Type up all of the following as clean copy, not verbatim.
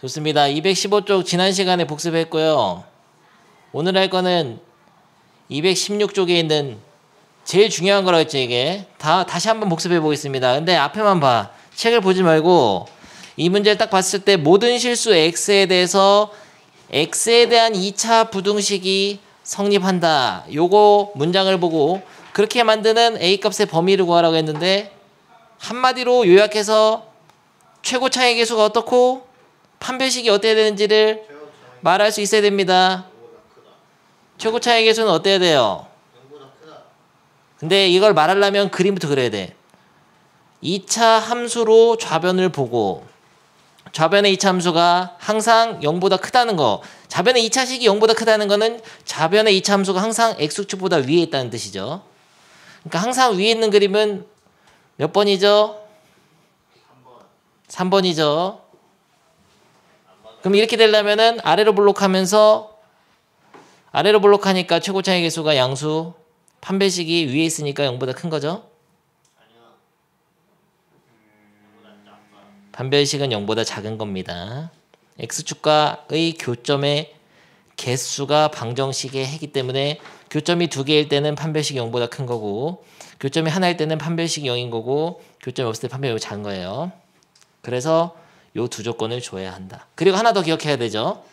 좋습니다. 215쪽 지난 시간에 복습했고요. 오늘 할 거는 216쪽에 있는 제일 중요한 거라고 했죠. 이게 다시 한번 복습해 보겠습니다. 근데 앞에만 봐. 책을 보지 말고 이 문제를 딱 봤을 때 모든 실수 x에 대해서 x에 대한 2차 부등식이 성립한다. 요거 문장을 보고 그렇게 만드는 a 값의 범위를 구하라고 했는데 한마디로 요약해서 최고 차이 계수가 어떻고 판별식이 어때야 되는지를 말할 수 있어야 됩니다. 최고 차이 계수는 어때야 돼요? 근데 이걸 말하려면 그림부터 그려야 돼. 2차 함수로 좌변을 보고 좌변의 2차 함수가 항상 0보다 크다는 거. 좌변의 2차식이 0보다 크다는 거는 좌변의 2차 함수가 항상 x축보다 위에 있다는 뜻이죠. 그러니까 항상 위에 있는 그림은 몇 번이죠? 3번이죠. 그럼 이렇게 되려면은 아래로 블록하면서 아래로 블록하니까 최고 차이 계수가 양수, 판별식이 위에 있으니까 0보다 큰 거죠. 판별식은 0보다 작은 겁니다. x축과의 교점의 개수가 방정식의 해기 때문에 교점이 2개일 때는 판별식이 0보다 큰 거고 교점이 하나일 때는 판별식이 0인 거고 교점이 없을 때 판별식이 작은 거예요. 그래서 요 두 조건을 줘야 한다. 그리고 하나 더 기억해야 되죠.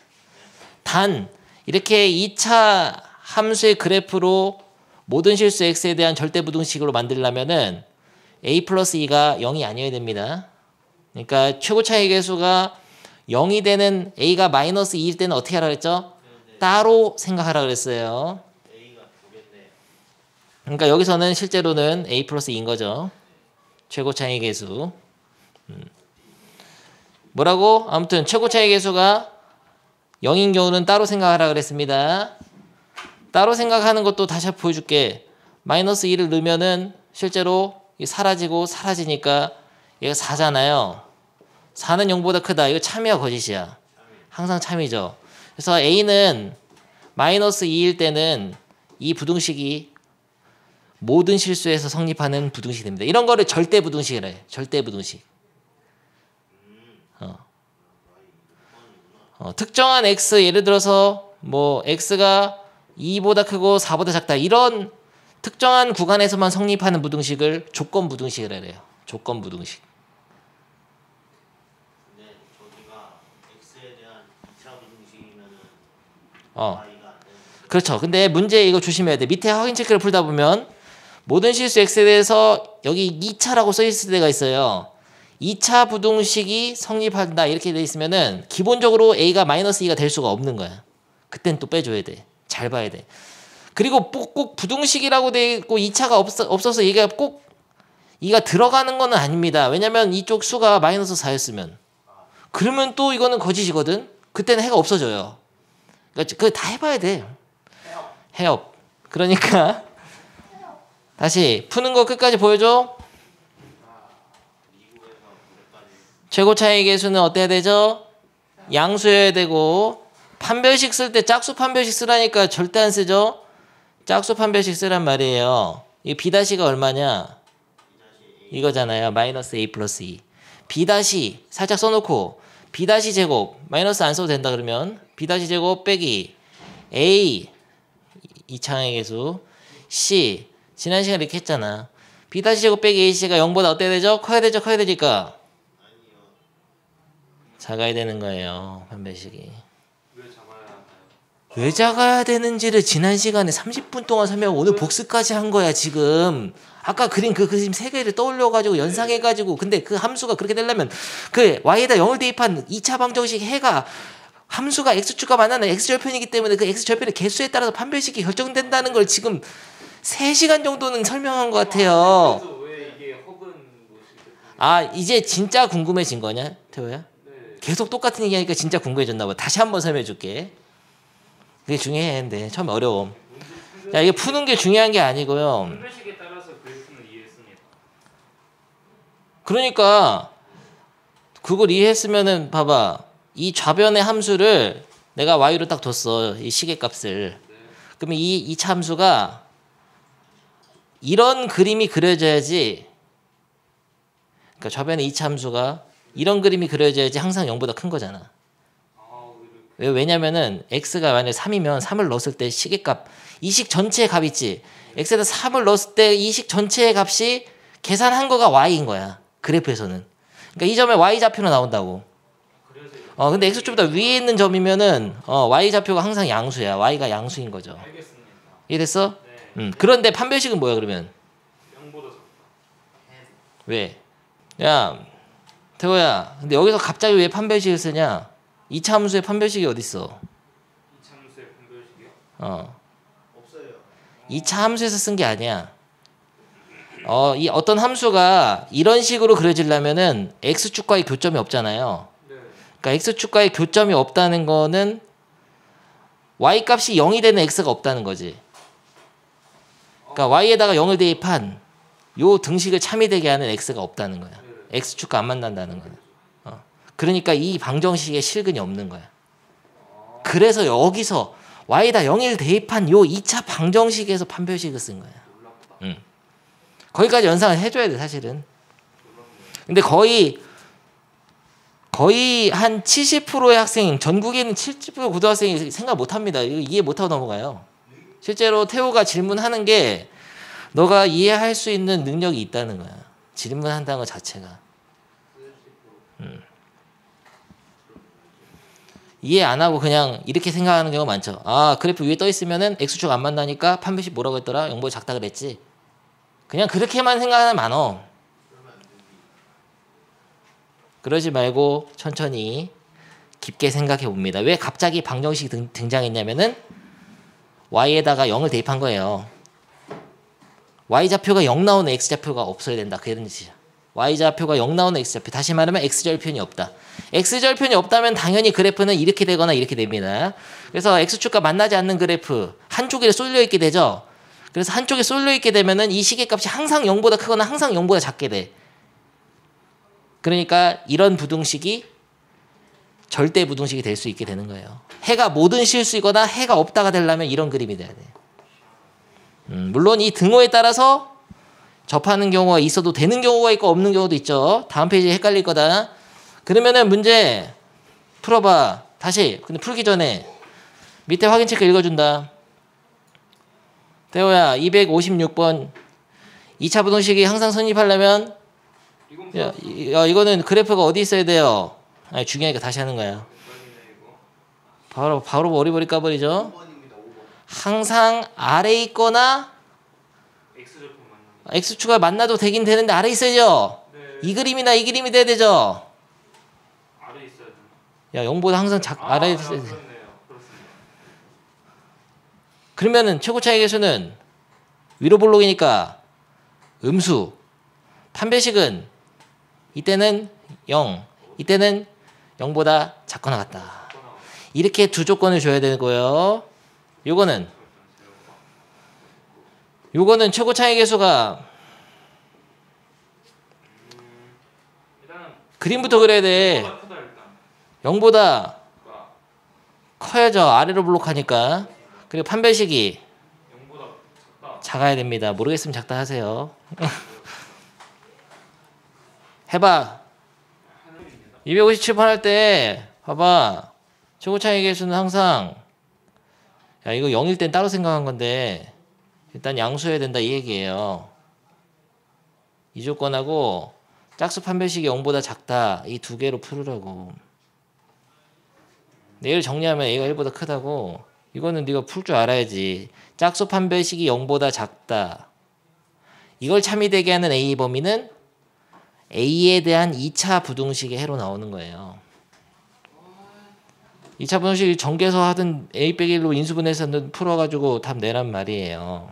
단 이렇게 2차 함수의 그래프로 모든 실수 x에 대한 절대부등식으로 만들려면은 a 플러스 2가 0이 아니어야 됩니다. 그러니까 최고 차이 계수가 0이 되는 a가 마이너스 2일 때는 어떻게 하라 그랬죠? 따로 생각하라 그랬어요. 그러니까 여기서는 실제로는 a 플러스 2인 거죠. 최고 차이 계수. 뭐라고? 아무튼 최고 차이 계수가 0인 경우는 따로 생각하라 그랬습니다. 따로 생각하는 것도 다시 한번 보여줄게. 마이너스 2를 넣으면은 실제로 사라지고 사라지니까 얘가 4잖아요. 4는 0보다 크다. 이거 참이야 거짓이야? 항상 참이죠. 그래서 a는 마이너스 2일 때는 이 부등식이 모든 실수에서 성립하는 부등식이 됩니다. 이런 거를 절대부등식이라 해요. 절대부등식. 특정한 x 예를 들어서 뭐 x가 2보다 크고 4보다 작다 이런 특정한 구간에서만 성립하는 부등식을 조건부등식이라 해요. 조건부등식. 근데 저기가 x에 대한 2차 부등식이면은 그렇죠. 근데 문제 이거 조심해야 돼. 밑에 확인 체크를 풀다 보면 모든 실수 x에 대해서 여기 2차라고 써 있을 때가 있어요. 2차 부등식이 성립한다 이렇게 돼 있으면은 기본적으로 a가 마이너스 2가 될 수가 없는 거야. 그땐 또 빼줘야 돼. 잘 봐야 돼. 그리고 꼭 부등식이라고 돼 있고 2차가 없어서 얘가 꼭 2가 들어가는 거는 아닙니다. 왜냐면 이쪽 수가 마이너스 4였으면 그러면 또 이거는 거짓이거든. 그때는 해가 없어져요. 그러니까 그거 다 해봐야 돼. 해업. 그러니까 다시 푸는 거 끝까지 보여줘. 최고 차이 계수는 어때야 되죠? 양수여야 되고 판별식 쓸 때 짝수 판별식 쓰라니까 절대 안 쓰죠? 짝수 판별식 쓰란 말이에요. 이 B-가 얼마냐? 이거잖아요. 마이너스 A 플러스 2. B- 살짝 써놓고 B- 제곱 마이너스 안 써도 된다 그러면 B- 제곱 빼기 A 2차항의 계수 C 지난 시간에 이렇게 했잖아. B- 제곱 빼기 AC가 0보다 어때야 되죠? 커야 되죠? 커야 되니까 작아야 되는 거예요. 판별식이. 왜 작아야 되는지를 지난 시간에 30분 동안 설명하고 오늘 복습까지 한 거야 지금. 아까 그린 그 그림 3개를 떠올려가지고 연상해가지고 근데 그 함수가 그렇게 되려면 그 y에다 0을 대입한 2차 방정식 해가 함수가 x축과 만나는 x절편이기 때문에 그 x절편의 개수에 따라서 판별식이 결정된다는 걸 지금 3시간 정도는 설명한 것 같아요. 아 이제 진짜 궁금해진 거냐 태호야? 계속 똑같은 얘기하니까 진짜 궁금해졌나 봐. 다시 한번 설명해 줄게. 그게 중요해. 근데 처음에 어려워. 자, 이게 푸는 게 중요한 게 아니고요. 판별식에 따라서 그래프는 이해했습니다. 그러니까 그걸 이해했으면은 봐봐. 이 좌변의 함수를 내가 y로 딱 뒀어. 이 시계값을. 그러면 이 함수가 이런 그림이 그려져야지. 그러니까 좌변의 2차 함수가 이런 그림이 그려져야지 항상 0보다 큰 거잖아. 왜냐면은 x가 만약에 3이면 3을 넣었을 때 식의 값, 이 식 전체의 값 있지. x에다 3을 넣었을 때 이 식 전체의 값이 계산한 거가 y인 거야. 그래프에서는. 그러니까 이 점에 y 좌표로 나온다고. 근데 x축보다 위에 있는 점이면은 y 좌표가 항상 양수야. y가 양수인 거죠. 알겠습니다. 이해됐어? 네. 그런데 판별식은 뭐야 그러면? 0보다 작다. 왜? 야, 태호야. 근데 여기서 갑자기 왜 판별식을 쓰냐? 2차 함수의 판별식이 어딨어? 이차 함수의 분별식이요? 없어요. 2차 함수에서 쓴 게 아니야. 이 어떤 함수가 이런 식으로 그려지려면은 x축과의 교점이 없잖아요. 네. 그러니까 x축과의 교점이 없다는 거는 y 값이 0이 되는 x가 없다는 거지. 그러니까 y에다가 0을 대입한 요 등식을 참이되게 하는 x가 없다는 거야. x축과 안 만난다는 거야. 그러니까 이 방정식에 실근이 없는 거야. 그래서 여기서 y에다 0을 대입한 요 2차 방정식에서 판별식을 쓴 거야. 거기까지 연상을 해줘야 돼 사실은. 근데 거의 한 70%의 학생, 전국에 있는 70% 고등학생이 생각 못합니다. 이거 이해 못하고 넘어가요. 실제로 태호가 질문하는 게 너가 이해할 수 있는 능력이 있다는 거야. 질문한다는 것 자체가. 이해 안 하고 그냥 이렇게 생각하는 경우가 많죠. 그래프 위에 떠 있으면은 x축 안 만나니까 판별식 뭐라고 했더라? 0보다 작다 그랬지. 그냥 그렇게만 생각하는 많어. 그러지 말고 천천히 깊게 생각해 봅니다. 왜 갑자기 방정식이 등장했냐면은 y에다가 0을 대입한 거예요. y좌표가 0 나오는 x좌표가 없어야 된다. 그런 뜻이야. y좌표가 0 나오는 x좌표. 다시 말하면 x절편이 없다. x절편이 없다면 당연히 그래프는 이렇게 되거나 이렇게 됩니다. 그래서 x축과 만나지 않는 그래프 한쪽에 쏠려 있게 되죠. 그래서 한쪽에 쏠려 있게 되면은 이 식의 값이 항상 0보다 크거나 항상 0보다 작게 돼. 그러니까 이런 부등식이 절대 부등식이 될 수 있게 되는 거예요. 해가 모든 실수이거나 해가 없다가 되려면 이런 그림이 돼야 돼. 물론 이 등호에 따라서 접하는 경우가 있어도 되는 경우가 있고 없는 경우도 있죠. 다음 페이지에 헷갈릴 거다. 그러면은 문제 풀어봐. 다시. 근데 풀기 전에 밑에 확인 체크 읽어준다. 태호야 256번 2차 부등식이 항상 성립하려면 이거는 그래프가 어디 있어야 돼요? 중요하니까 다시 하는 거야. 바로 머리버리 까버리죠. 5번입니다. 5번. 항상 아래에 있거나 x축과 만나도 되긴 되는데 아래에 있어야죠. 네. 이 그림이나 이 그림이 돼야 되죠. 아래 있어야 되나? 야 0보다 항상 아래에 있어야 돼. 그렇네요. 그렇습니다. 그러면은 최고 차이 계수는 위로 볼록이니까 음수. 판별식은 이때는 0, 이때는 0보다 작거나 같다. 이렇게 두 조건을 줘야 되고요. 요거는 최고 차이 계수가 일단은 그림부터 그려야 돼. 0보다 크다 일단. 0보다 그러니까 커야죠. 아래로 블록하니까. 그리고 판별식이 0보다 작다. 작아야 됩니다. 모르겠으면 작다 하세요. 해봐. 257번 할 때 봐봐. 최고 차이 계수는 항상 이거 0일 땐 따로 생각한 건데 일단 양수해야 된다 이 얘기예요. 이 조건하고 짝수 판별식이 0보다 작다 이 두 개로 풀으라고. 얘를 정리하면 A가 1보다 크다고. 이거는 네가 풀 줄 알아야지. 짝수 판별식이 0보다 작다. 이걸 참이되게 하는 A 범위는 A에 대한 2차 부등식의 해로 나오는 거예요. 2차 부등식 전개서 하든 A 빼기 1로 인수분해서 풀어가지고 답 내란 말이에요.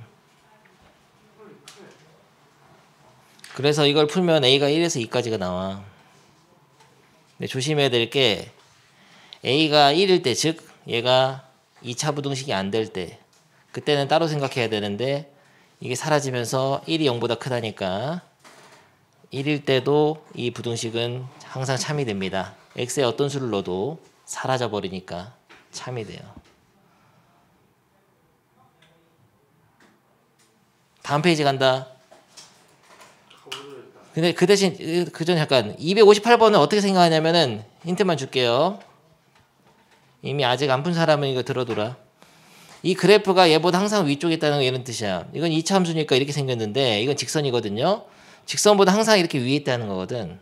그래서 이걸 풀면 A가 1에서 2까지가 나와. 근데 조심해야 될 게 A가 1일 때, 즉 얘가 2차 부등식이 안 될 때 그때는 따로 생각해야 되는데 이게 사라지면서 1이 0보다 크다니까 1일 때도 이 부등식은 항상 참이 됩니다. x에 어떤 수를 넣어도 사라져 버리니까 참이 돼요. 다음 페이지 간다. 근데 그 대신 그 전에 잠깐 258번은 어떻게 생각하냐면은 힌트만 줄게요. 이미 아직 안 푼 사람은 이거 들어둬라. 이 그래프가 얘보다 항상 위쪽에 있다는 거 이런 뜻이야. 이건 2차 함수니까 이렇게 생겼는데 이건 직선이거든요. 직선보다 항상 이렇게 위에 있다는 거거든.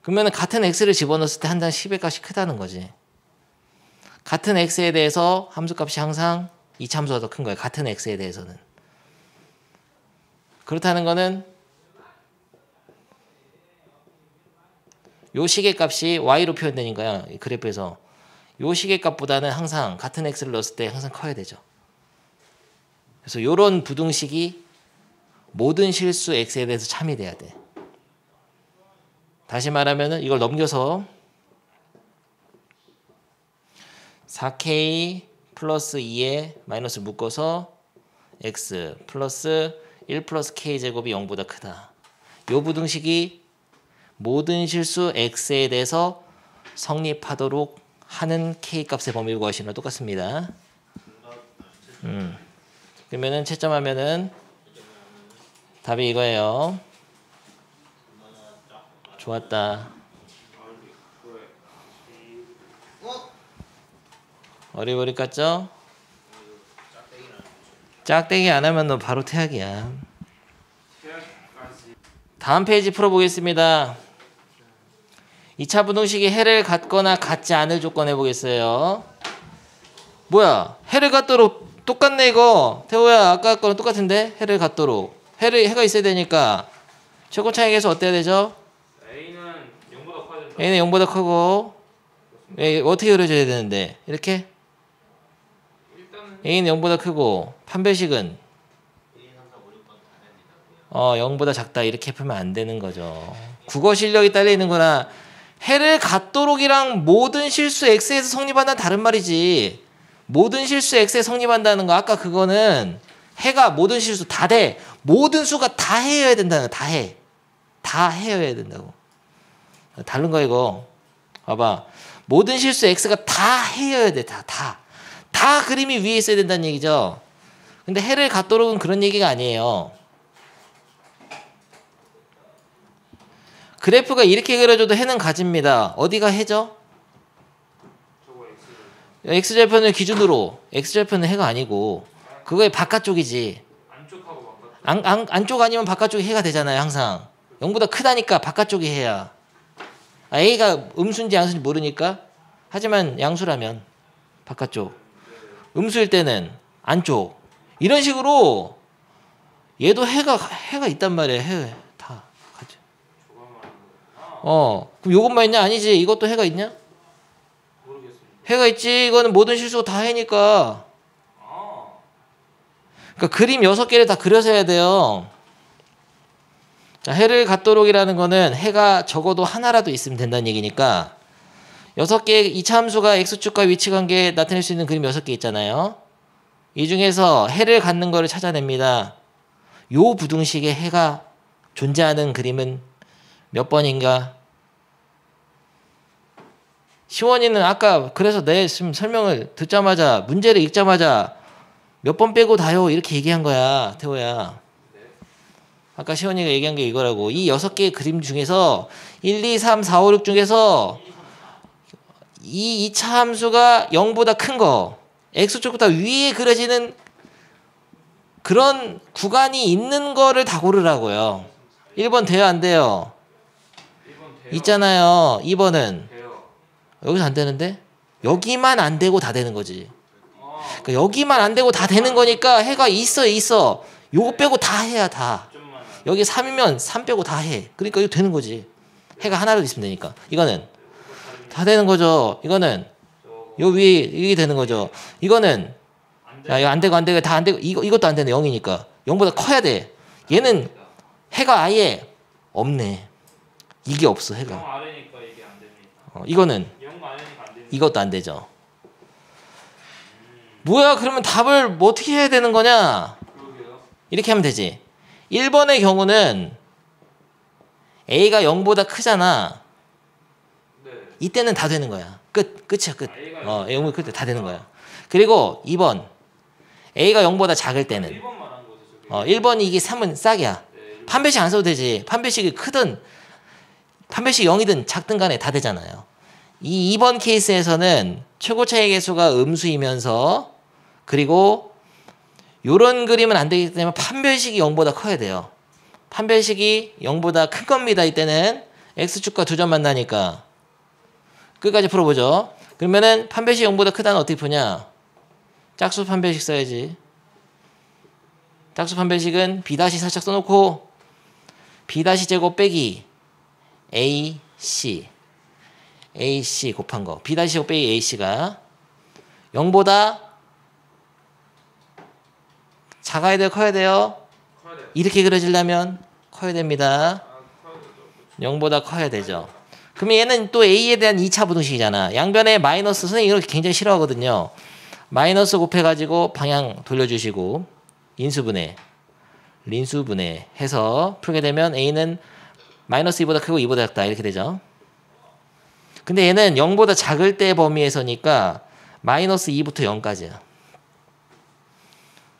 그러면 같은 x를 집어넣었을 때 항상 10의 값이 크다는 거지. 같은 x에 대해서 함수값이 항상 2차 함수가 더 큰 거야. 같은 x에 대해서는. 그렇다는 거는 요 시계값이 y로 표현되는 거야. 이 그래프에서. 요 시계값보다는 항상 같은 x를 넣었을 때 항상 커야 되죠. 그래서 요런 부등식이 모든 실수 x에 대해서 참이 돼야 돼. 다시 말하면은 이걸 넘겨서 4k 플러스 2에 마이너스 묶어서 x 플러스 1 플러스 k 제곱이 0보다 크다. 요 부등식이 모든 실수 x에 대해서 성립하도록 하는 k 값의 범위를 구하시는 거 똑같습니다. 그러면은 채점하면은 답이 이거예요. 좋았다. 어리버리 깠죠? 짝대기 안 하면 너 바로 퇴학이야. 다음 페이지 풀어보겠습니다. 2차 부등식이 해를 갖거나 갖지 않을 조건 해보겠어요. 뭐야? 해를 갖도록 똑같네 이거. 태호야 아까 거랑 똑같은데? 해를 갖도록. 해가 있어야 되니까 최고 차익에서 어때야 되죠? A는 0보다 커야 된다. A는 0보다 크고 어떻게 그려줘야 되는데? 이렇게? 일단은 A는 0보다 크고 판별식은 0보다 작다 이렇게 풀면 안 되는 거죠. 국어 실력이 딸리는구나. 해를 갖도록이랑 모든 실수 x에서 성립한다는 다른 말이지. 모든 실수 x에 성립한다는 거 아까 그거는 해가 모든 실수 다 돼. 모든 수가 다 해야 된다는 거. 다 해. 다 해야 된다고. 다른 거 이거. 봐봐. 모든 실수 x가 다 해야 돼. 다 그림이 위에 있어야 된다는 얘기죠. 근데 해를 갖도록은 그런 얘기가 아니에요. 그래프가 이렇게 그려줘도 해는 가집니다. 어디가 해죠? 저거 x절편을 기준으로. x절편은 해가 아니고 그거의 바깥쪽이지. 안쪽하고 바깥쪽. 안쪽 아니면 바깥쪽이 해가 되잖아요. 항상 0보다 크다니까 바깥쪽이 해야. a가 음수인지 양수인지 모르니까. 하지만 양수라면 바깥쪽, 음수일 때는 안쪽. 이런 식으로 얘도 해가 있단 말이에요. 해 다 가져. 그럼 요것만 있냐? 아니지. 이것도 해가 있냐? 모르겠습니다. 해가 있지. 이거는 모든 실수가 다 해니까. 그러니까 그림 6개를 다 그려서 해야 돼요. 자, 해를 갖도록이라는 거는 해가 적어도 하나라도 있으면 된다는 얘기니까 6개의 이차 함수가 x축과 위치관계에 나타낼 수 있는 그림 6개 있잖아요. 이 중에서 해를 갖는 거를 찾아냅니다. 요 부등식에 해가 존재하는 그림은 몇 번인가? 시원이는 아까 그래서 내 지금 설명을 듣자마자 문제를 읽자마자 몇 번 빼고 다요 이렇게 얘기한 거야. 태호야. 아까 시원이가 얘기한 게 이거라고. 이 6개의 그림 중에서 1, 2, 3, 4, 5, 6 중에서 이 2차 함수가 0보다 큰 거, x축보다 위에 그려지는 그런 구간이 있는 거를 다 고르라고요. 1번 돼요 안 돼요? 1번 돼요. 있잖아요. 2번은 돼요. 여기서 안 되는데 여기만 안 되고 다 되는 거지. 그러니까 여기만 안 되고 다 되는 거니까 해가 있어. 요거 빼고 다 해야 다. 좀만 여기 3이면 3 빼고 다 해. 그러니까 이거 되는 거지. 해가 하나라도 있으면 되니까. 이거는 다 되는 거죠. 이거는 요 위에 이게 되는 거죠. 이거는 야, 이거 안 되고 다 안 되고 이것도 안 되네. 0이니까 0보다 커야 돼. 얘는 해가 아예 없네. 이게 없어 0 해가. 아래니까 이게 안 됩니다. 이거는 0 아래니까 안 됩니다. 이것도 안 되죠. 뭐야 그러면 답을 뭐 어떻게 해야 되는 거냐? 그러게요. 이렇게 하면 되지. 1번의 경우는 A가 0보다 크잖아. 네. 이때는 다 되는 거야. 끝이야 끝. A가 0보다 클 때 다 되는 거야. 그리고 2번 A가 0보다 작을 때는 1번 말한 거죠, 저기. 1번이 이게 3은 싹이야. 네, 판별식 안 써도 되지. 판별식이 크든 판별식 0이든 작든 간에 다 되잖아요. 이 2번 케이스에서는 최고 차이 계수가 음수이면서 그리고 요런 그림은 안 되기 때문에 판별식이 0보다 커야 돼요. 판별식이 0보다 큰 겁니다. 이때는 x축과 두 점 만나니까. 끝까지 풀어보죠. 그러면은 판별식 0보다 크다는 어떻게 푸냐? 짝수 판별식 써야지. 짝수 판별식은 b' 살짝 써놓고 b' 제곱 빼기 ac 곱한 거. b' 제곱 빼기 ac가 0보다 작아야 돼요? 커야 돼요? 커야 돼요. 이렇게 그려지려면 커야 됩니다. 커야 되죠. 0보다 커야 되죠. 그러면 얘는 또 a에 대한 2차 부등식이잖아. 양변에 마이너스, 선생님이 이렇게 굉장히 싫어하거든요. 마이너스 곱해가지고 방향 돌려주시고 인수분해, 린수분해 해서 풀게 되면 a는 마이너스 2보다 크고 2보다 작다 이렇게 되죠. 근데 얘는 0보다 작을 때 범위에서니까 마이너스 2부터 0까지야.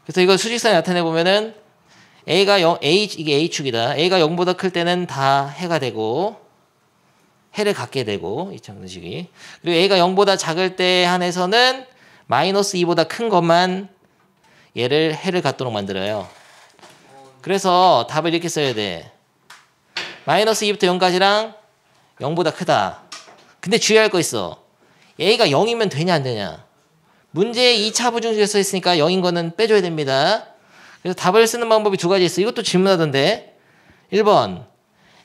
그래서 이걸 수직선에 나타내 보면은 a가 0, 이게 a축이다. a가 0보다 클 때는 다 해가 되고 해를 갖게 되고 이 정도식이. 그리고 a가 0보다 작을 때 한해서는 마이너스 2보다 큰 것만 얘를 해를 갖도록 만들어요. 그래서 답을 이렇게 써야 돼. 마이너스 2부터 0까지랑 0보다 크다. 근데 주의할 거 있어. a가 0이면 되냐 안 되냐. 문제에 2차 부등식에 써 있으니까 0인 거는 빼줘야 됩니다. 그래서 답을 쓰는 방법이 두 가지 있어. 이것도 질문하던데. 1번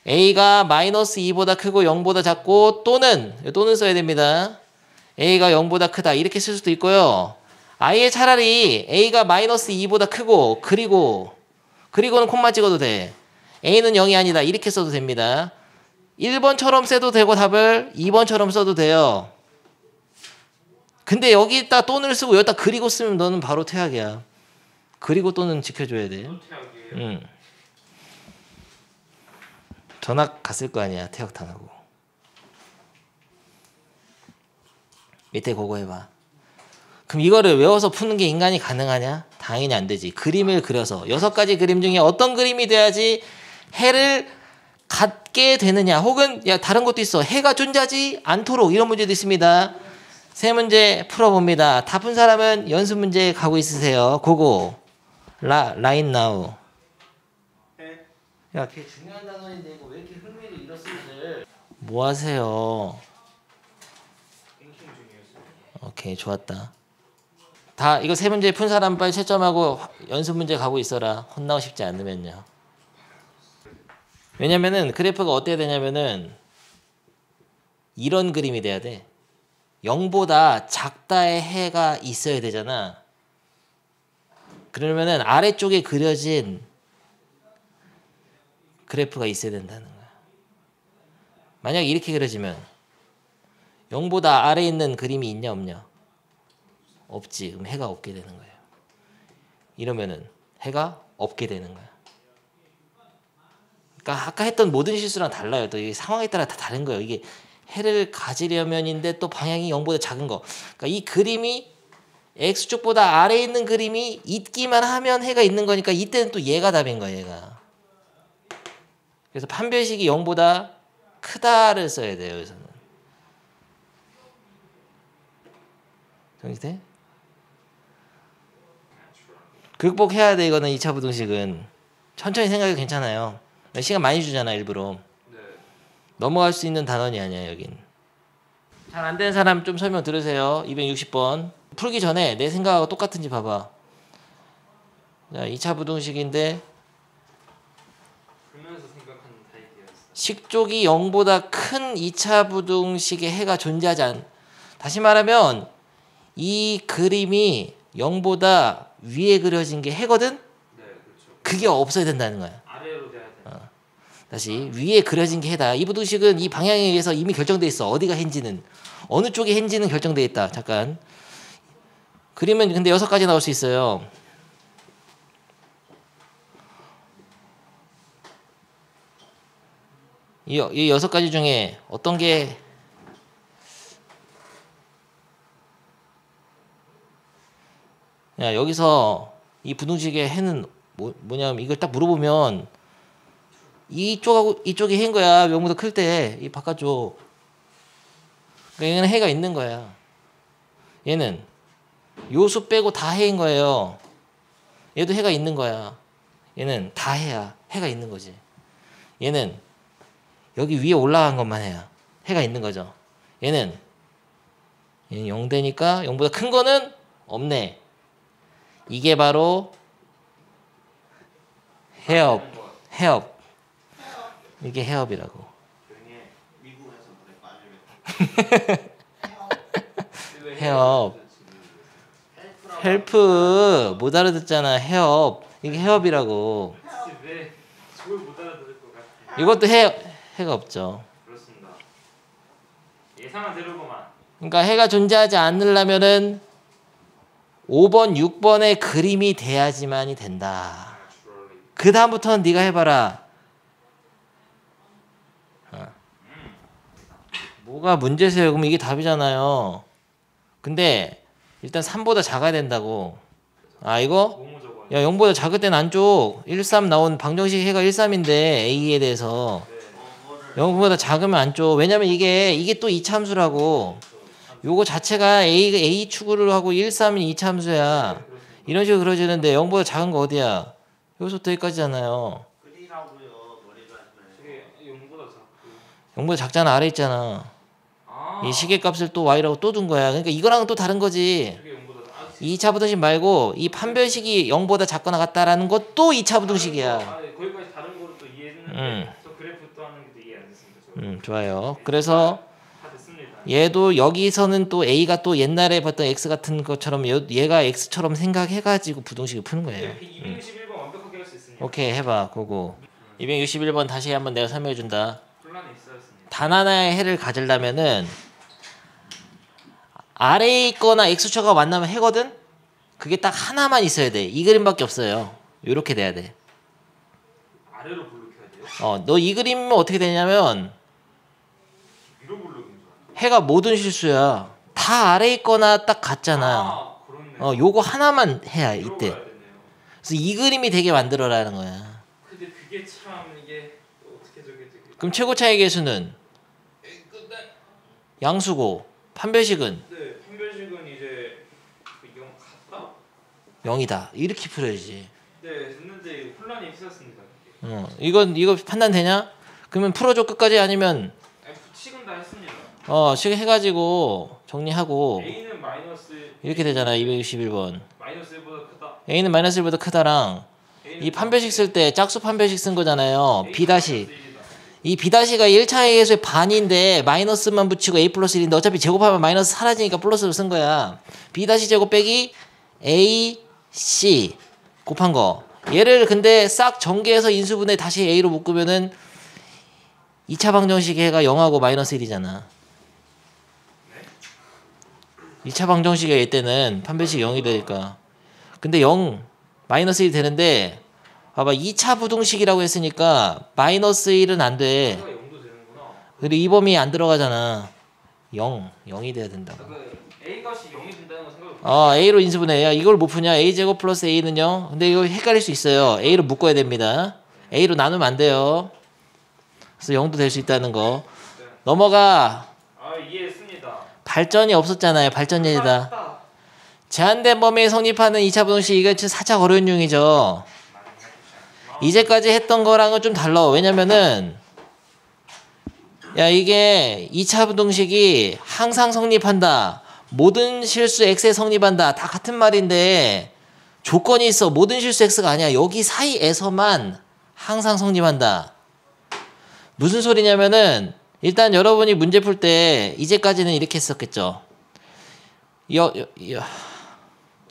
a가 마이너스 2보다 크고 0보다 작고 또는 써야 됩니다. a가 0보다 크다 이렇게 쓸 수도 있고요. 아예 차라리 a가 마이너스 2보다 크고 그리고는 콤마 찍어도 돼. a는 0이 아니다 이렇게 써도 됩니다. 1번처럼 써도 되고 답을 2번처럼 써도 돼요. 근데 여기다 또는 쓰고 여기다 그리고 쓰면 너는 바로 퇴학이야. 그리고 또는 지켜줘야 돼. 또 퇴학이에요. 전학 갔을 거 아니야. 퇴학 당하고. 밑에 그거 해봐. 그럼 이거를 외워서 푸는 게 인간이 가능하냐? 당연히 안 되지. 그림을 그려서 6가지 그림 중에 어떤 그림이 돼야지 해를 갖게 되느냐. 혹은 야 다른 것도 있어. 해가 존재하지 않도록 이런 문제도 있습니다. 세 문제 풀어봅니다. 다 푼 사람은 연습 문제 가고 있으세요. 고고. 라인 나우. 해. 야, 걔 중요한 단어인데 이거 왜 이렇게 흥미를 잃었을지. 뭐 하세요? 땡킹 중이었어요. 오케이, 좋았다. 다 이거 세 문제 푼 사람 빨리 채점하고 연습 문제 가고 있어라. 혼나고 싶지 않으면요. 왜냐면은 그래프가 어때야 되냐면은 이런 그림이 돼야 돼. 0보다 작다의 해가 있어야 되잖아. 그러면은 아래쪽에 그려진 그래프가 있어야 된다는 거야. 만약 이렇게 그려지면 0보다 아래에 있는 그림이 있냐 없냐? 없지. 그럼 해가 없게 되는 거예요. 이러면은 해가 없게 되는 거야. 그러니까 아까 했던 모든 실수랑 달라요. 또 이게 상황에 따라 다 다른 거예요. 이게 해를 가지려면인데 또 방향이 0보다 작은 거. 그러니까 이 그림이 x축보다 아래에 있는 그림이 있기만 하면 해가 있는 거니까 이때는 또 얘가 답인 거야. 얘가. 그래서 판별식이 0보다 크다를 써야 돼요. 여기서는. 정리돼? 극복해야 돼. 이거는 2차 부등식은. 천천히 생각해도 괜찮아요. 시간 많이 주잖아 일부러. 네. 넘어갈 수 있는 단원이 아니야 여긴. 잘 안 되는 사람 좀 설명 들으세요. 260번. 풀기 전에 내 생각하고 똑같은지 봐봐. 자, 2차 부등식인데 그러면서 생각하는 타입이었어요. 식족이 0보다 큰 2차 부등식의 해가 존재하지 않. 다시 말하면 이 그림이 0보다 위에 그려진 게 해거든? 네, 그렇죠. 그게 없어야 된다는 거야. 아래로 돼야 돼. 다시 위에 그려진 게 해다. 이 부등식은 이 방향에 의해서 이미 결정돼 있어. 어디가 해인지는. 어느 쪽이 해인지는 결정돼 있다. 잠깐. 그림은 근데 6가지 나올 수 있어요. 이 6가지 중에 어떤 게 야, 여기서 이 부등식의 해는 뭐냐면 이걸 딱 물어보면 이쪽하고 이쪽이 해인 거야. 0보다 클 때 이 바깥쪽. 그러니까 얘는 해가 있는 거야. 얘는 요수 빼고 다 해인 거예요. 얘도 해가 있는 거야. 얘는 다 해야 해가 있는 거지. 얘는 여기 위에 올라간 것만 해야 해가 있는 거죠. 얘는 0되니까 0보다 큰 거는 없네. 이게 바로 해업. 이게 해업이라고. 미국에서 물에 빠지면 해업. 헬프 못 알아듣잖아. 해업. 이게 해업이라고. 왜 저걸 못 알아들을 것 같아. 이것도 해가 없죠. 그렇습니다. 예상한 대로구만. 그러니까 해가 존재하지 않으려면은 5번, 6번의 그림이 돼야지만이 된다. 그 다음부터는 네가 해봐라. 뭐가 문제세요? 그럼 이게 답이잖아요. 근데 일단 3보다 작아야 된다고. 아 이거? 뭐뭐 적어요? 야 0보다 작을 땐 안쪽 1, 3 나온 방정식 해가 1, 3인데 A에 대해서 네. 0보다 작으면 안쪽. 왜냐면 이게 또 이차함수라고. 요거 자체가 A축으로 하고 1, 3이 이차함수야. 이런 식으로 그려지는데 0보다 작은 거 어디야? 여기서부터 여기까지잖아요. 끓이라고요. 머리가 하지 저게 0보다 작고. 0보다 작잖아. 아래 있잖아. 아. 이 시계값을 또 Y라고 또 둔 거야. 그러니까 이거랑은 또 다른 거지. 저게 0보다 작고. 2차 부등식 말고 이 판별식이 0보다 작거나 같다라는 것도 2차 부등식이야. 아, 네. 거기까지 다른 거로 또 이해했는데 저 그래프 또 하는 게 또 이해 안 됐습니다. 좋아요. 그래서 다 됐습니다. 얘도 여기서는 또 A가 또 옛날에 봤던 X 같은 것처럼 얘가 X처럼 생각해가지고 부등식을 푸는 거예요. 261번 완벽하게 할 수 있습니다. 오케이 해봐. 그거 261번 다시 한번 내가 설명해준다. 혼란이 있었습니다. 단 하나의 해를 가지려면은 아래에 있거나 X축가 만나면 해거든? 그게 딱 하나만 있어야 돼. 이 그림밖에 없어요. 요렇게 돼야 돼. 아래로 블록해야 돼요? 너 이 그림은 어떻게 되냐면 위로 블록인 줄 알아요. 해가 모든 실수야. 다 아래에 있거나 딱 같잖아. 아, 그렇네. 요거 하나만 해야 위로 이때. 가야 됐네요. 그래서 이 그림이 되게 만들어라는 거야. 근데 그게 참 이게 어떻게 저게 그럼 최고 차이 계수는 근데 양수고 판별식은 네, 판별식은 이제 0 같다? 0이다. 이렇게 풀어야지. 네, 됐는데 혼란이 있었습니다. 이거 판단되냐? 그러면 풀어줘 끝까지. 아니면 F칙은 다 했습니다. 지금 해가지고 정리하고 A는 마이너스 이렇게 되잖아. 261번. 마이너스 1보다 크다. A는 마이너스 1보다 크다랑 A는 이 판별식 쓸 때 짝수 판별식 쓴 거잖아요. A B 다시. 마이너스 1이다. 이 B-가 1차의 계수의 반인데 마이너스만 붙이고 A 플러스 1인데 어차피 제곱하면 마이너스 사라지니까 플러스로 쓴 거야. B- 제곱 빼기 A, C 곱한 거. 얘를 근데 싹 전개해서 인수분해 다시 A로 묶으면은 2차 방정식의 해가 0하고 마이너스 1이잖아. 2차 방정식의 얘 때는 판별식 0이 되니까. 근데 0, 마이너스 1이 되는데 봐봐. 2차 부등식이라고 했으니까 마이너스 1은 안 돼. A가 0도 되는구나. 그리고 이 범위 안 들어가잖아. 0이 돼야 된다고. A 값이 0이 된다는 거 생각. A로 인수분해. 야, 이걸 못 푸냐? A제곱 플러스 A는 0. 근데 이거 헷갈릴 수 있어요. A로 묶어야 됩니다. A로 나누면 안 돼요. 그래서 0도 될 수 있다는 거. 넘어가. 이해했습니다. 발전이 없었잖아요. 발전 얘기다. 제한된 범위에 성립하는 2차 부등식, 이거 진짜 살짝 어려운 용이죠. 이제까지 했던 거랑은 좀 달라. 왜냐면은 야, 이게 2차 부등식이 항상 성립한다. 모든 실수 x에 성립한다. 다 같은 말인데 조건이 있어. 모든 실수 x가 아니야. 여기 사이에서만 항상 성립한다. 무슨 소리냐면은 일단 여러분이 문제 풀 때 이제까지는 이렇게 했었겠죠.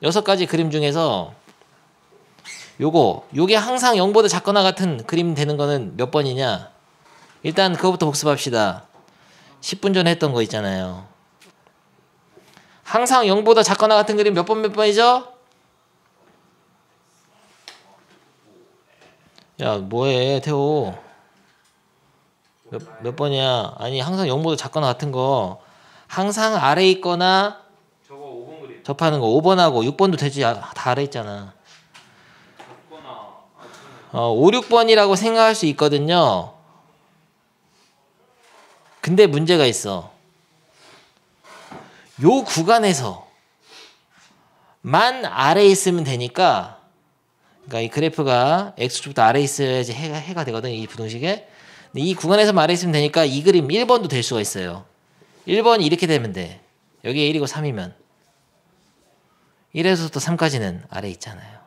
6가지 그림 중에서 요게 항상 0보다 작거나 같은 그림 되는 거는 몇 번이냐? 일단 그거부터 복습합시다. 10분 전에 했던 거 있잖아요. 항상 0보다 작거나 같은 그림 몇 번이죠? 야, 뭐해, 태호. 몇 번이야? 아니, 항상 0보다 작거나 같은 거 항상 아래에 있거나 저거 5번 그림. 접하는 거 5번하고 6번도 되지. 다 아래 있잖아. 적거나 5, 6번이라고 생각할 수 있거든요. 근데 문제가 있어. 요 구간에서 만 아래에 있으면 되니까, 그러니까 이 그래프가 x축부터 아래에 있어야지 해가 되거든, 이 부등식에. 근데 이 구간에서만 아래에 있으면 되니까 이 그림 1번도 될 수가 있어요. 1번이 이렇게 되면 돼. 여기 1이고 3이면 1에서부터 3까지는 아래에 있잖아요.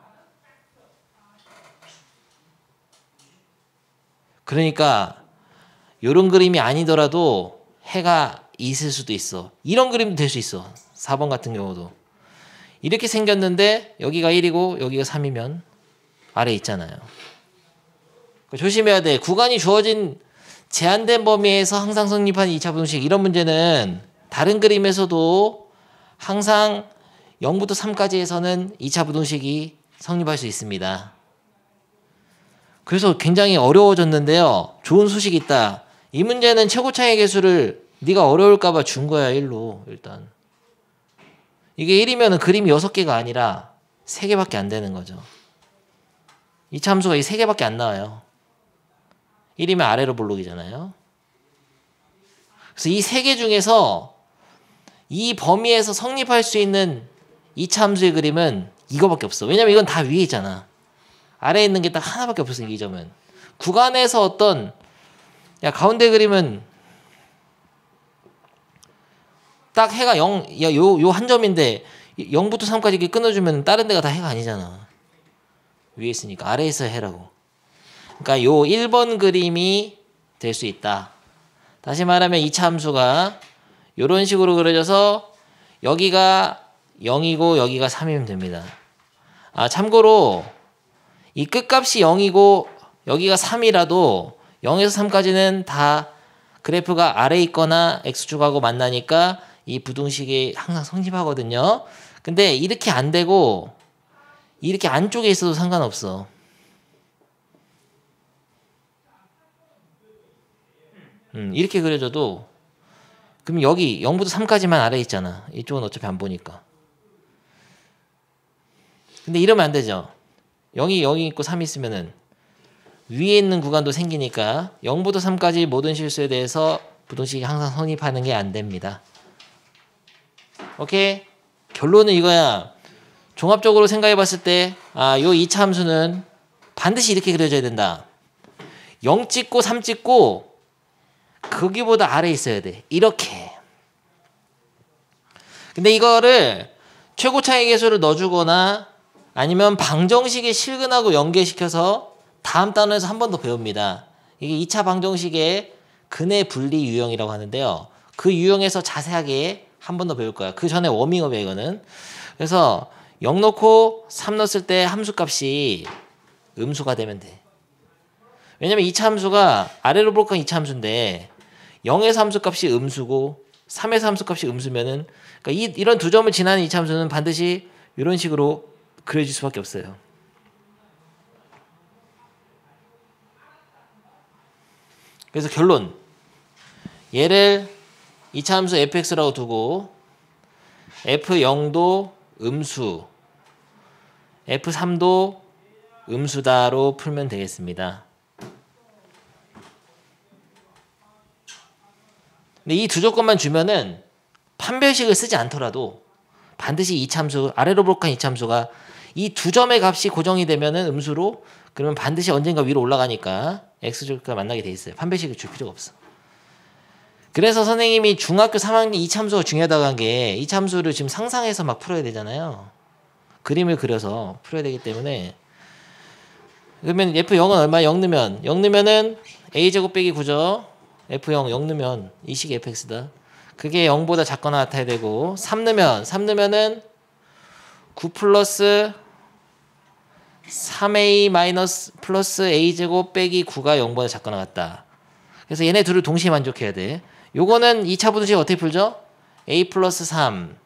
그러니까 요런 그림이 아니더라도 해가 있을 수도 있어. 이런 그림도 될 수 있어. 4번 같은 경우도. 이렇게 생겼는데 여기가 1이고 여기가 3이면 아래에 있잖아요. 조심해야 돼. 구간이 주어진 제한된 범위에서 항상 성립하는 2차 부등식, 이런 문제는 다른 그림에서도 항상 0부터 3까지에서는 2차 부등식이 성립할 수 있습니다. 그래서 굉장히 어려워졌는데요. 좋은 소식이 있다. 이 문제는 최고차의 개수를 네가 어려울까 봐 준 거야, 1로. 일단 이게 1이면 그림이 6개가 아니라 3개밖에 안 되는 거죠. 2차 함수가 이 3개밖에 안 나와요. 1이면 아래로 볼록이잖아요. 그래서 이 3개 중에서 이 범위에서 성립할 수 있는 2차 함수의 그림은 이거밖에 없어. 왜냐면 이건 다 위에 있잖아. 아래에 있는 게 딱 하나밖에 없었으니까. 이 점은 구간에서 어떤, 야, 가운데 그림은 딱 해가 0, 야, 요 한 점인데 0부터 3까지 이렇게 끊어주면 다른 데가 다 해가 아니잖아. 위에 있으니까 아래에서 해라고. 그러니까 요 1번 그림이 될 수 있다. 다시 말하면 2차 함수가 요런 식으로 그려져서 여기가 0이고 여기가 3이면 됩니다. 아, 참고로 이 끝값이 0이고 여기가 3이라도 0에서 3까지는 다 그래프가 아래에 있거나 x축하고 만나니까 이 부등식이 항상 성립하거든요. 근데 이렇게 안 되고 이렇게 안쪽에 있어도 상관없어. 이렇게 그려져도, 그럼 여기 0부터 3까지만 아래에 있잖아. 이쪽은 어차피 안 보니까. 근데 이러면 안 되죠. 0이 있고 3이 있으면은 위에 있는 구간도 생기니까 0부터 3까지 모든 실수에 대해서 부등식이 항상 성립하는 게 안 됩니다. 오케이? 결론은 이거야. 종합적으로 생각해 봤을 때, 아, 요 2차 함수는 반드시 이렇게 그려져야 된다. 0 찍고 3 찍고 거기보다 아래에 있어야 돼. 이렇게. 근데 이거를 최고차의 개수를 넣어주거나 아니면 방정식에 실근하고 연계시켜서 다음 단원에서 한 번 더 배웁니다. 이게 2차 방정식의 근의 분리 유형이라고 하는데요. 그 유형에서 자세하게 한 번 더 배울 거야. 그 전에 워밍업이야, 이거는. 그래서 0 넣고 3 넣었을 때 함수값이 음수가 되면 돼. 왜냐면 2차 함수가 아래로 볼까 2차 함수인데 0에서 함수값이 음수고 3에서 함수값이 음수면은, 그러니까 이런 두 점을 지나는 2차 함수는 반드시 이런 식으로 그려질 수밖에 없어요. 그래서 결론, 얘를 2차 함수 fx라고 두고 f0도 음수, f3도 음수다로 풀면 되겠습니다. 근데 이 두 조건만 주면은 판별식을 쓰지 않더라도 반드시 2차 함수, 아래로 볼록한 2차 함수가 이 두 점의 값이 고정이 되면은 음수로, 그러면 반드시 언젠가 위로 올라가니까 x축과 만나게 돼 있어요. 판별식을 줄 필요가 없어. 그래서 선생님이 중학교 3학년 2차 함수가 중요하다고 한 게, 2차 함수를 지금 상상해서 막 풀어야 되잖아요. 그림을 그려서 풀어야 되기 때문에. 그러면 f0은 얼마? 0 넣으면은 a제곱 빼기 9죠. f0 0 넣으면 이 식이 fx다. 그게 0보다 작거나 같아야 되고, 3 넣으면은 9 플러스 3a 마이너스 플러스 a제곱 빼기 9가 0보다 작거나 같다. 그래서 얘네 둘을 동시에 만족해야 돼. 요거는 2차 부등식 어떻게 풀죠? a 플러스 3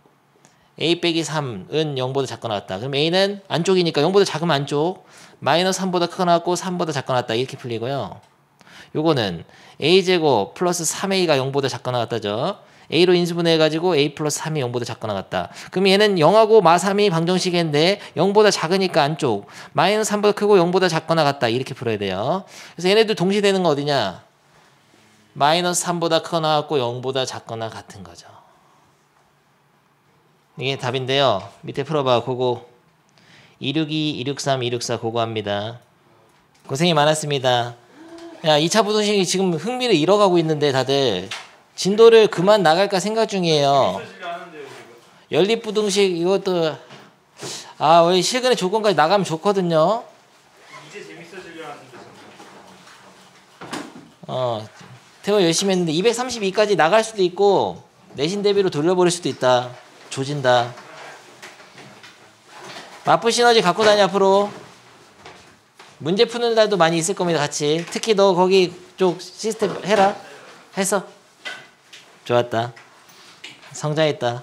a 빼기 3은 0보다 작거나 같다. 그럼 a는 안쪽이니까 0보다 작으면 안쪽, 마이너스 3보다 크거나 같고 3보다 작거나 같다, 이렇게 풀리고요. 요거는 a제곱 플러스 3a가 0보다 작거나 같다죠. a로 인수분해해가지고 a 플러스 3이 0보다 작거나 같다. 그럼 얘는 0하고 마3이 방정식인데 0보다 작으니까 안쪽, 마이너스 3보다 크고 0보다 작거나 같다, 이렇게 풀어야 돼요. 그래서 얘네들 동시되는 거 어디냐? 마이너스 3보다 크거나 같고 0보다 작거나 같은 거죠. 이게 답인데요. 밑에 풀어봐. 그거 262, 263, 264 그거 합니다. 고생이 많았습니다. 야, 2차 부동식이 지금 흥미를 잃어가고 있는데 다들 진도를 그만 나갈까 생각 중이에요. 재밌어지려 하는데요 지금. 연립부등식 이것도 원래 실근의 조건까지 나가면 좋거든요. 이제 재밌어지려 하는데 태호 열심히 했는데 232까지 나갈 수도 있고 내신 대비로 돌려버릴 수도 있다. 조진다. 마프 시너지 갖고 다니 앞으로. 문제 푸는 날도 많이 있을 겁니다. 같이. 특히 너 거기 쪽 시스템 해라. 했어. 좋았다. 성장했다.